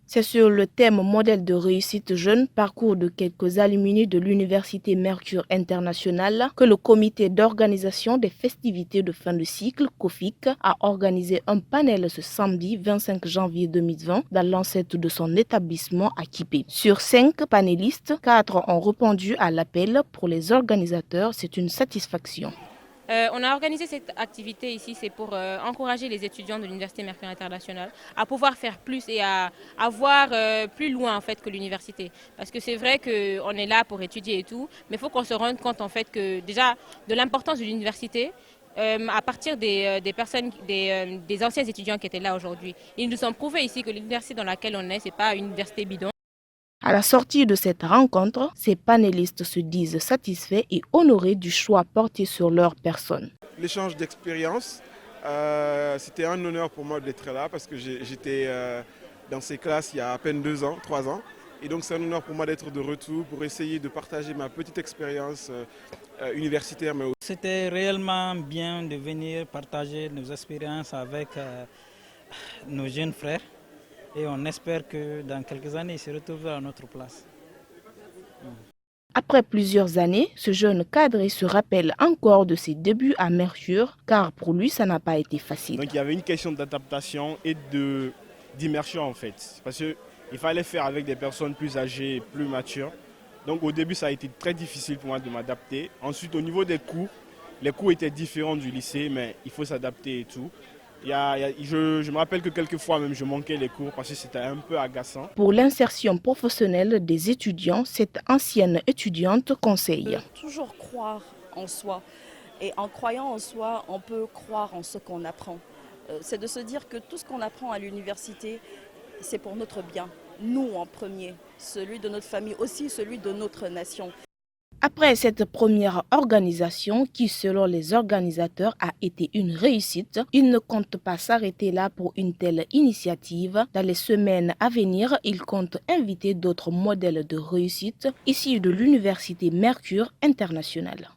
C'est sur le thème modèle de réussite jeune, parcours de quelques alumni de l'Université Mercure International que le comité d'organisation des festivités de fin de cycle, COFIC, a organisé un panel ce samedi 25 janvier 2020 dans l'enceinte de son établissement à Kipé. Sur 5 panélistes, 4 ont répondu à l'appel. Pour les organisateurs, c'est une satisfaction. On a organisé cette activité ici, c'est pour encourager les étudiants de l'Université Mercure International à pouvoir faire plus et à voir plus loin en fait que l'université. Parce que c'est vrai qu'on est là pour étudier et tout, mais il faut qu'on se rende compte en fait que déjà de l'importance de l'université à partir des personnes, des anciens étudiants qui étaient là aujourd'hui. Ils nous ont prouvé ici que l'université dans laquelle on est, c'est pas une université bidon. À la sortie de cette rencontre, ces panélistes se disent satisfaits et honorés du choix porté sur leur personne. L'échange d'expérience, c'était un honneur pour moi d'être là parce que j'étais dans ces classes il y a à peine 2 ans, 3 ans. Et donc c'est un honneur pour moi d'être de retour pour essayer de partager ma petite expérience universitaire. C'était réellement bien de venir partager nos expériences avec nos jeunes frères. Et on espère que dans quelques années, ils se retrouveront à notre place. Après plusieurs années, ce jeune cadre se rappelle encore de ses débuts à Mercure, car pour lui, ça n'a pas été facile. Donc il y avait une question d'adaptation et d'immersion en fait. Parce qu'il fallait faire avec des personnes plus âgées et plus matures. Donc au début, ça a été très difficile pour moi de m'adapter. Ensuite, au niveau des cours, les cours étaient différents du lycée, mais il faut s'adapter et tout. Je me rappelle que quelquefois même je manquais les cours parce que c'était un peu agaçant. Pour l'insertion professionnelle des étudiants, cette ancienne étudiante conseille. Toujours croire en soi. Et en croyant en soi, on peut croire en ce qu'on apprend. C'est de se dire que tout ce qu'on apprend à l'université, c'est pour notre bien. Nous en premier, celui de notre famille, aussi celui de notre nation. Après cette première organisation qui, selon les organisateurs, a été une réussite, ils ne comptent pas s'arrêter là pour une telle initiative. Dans les semaines à venir, ils comptent inviter d'autres modèles de réussite issus de l'Université Mercure International.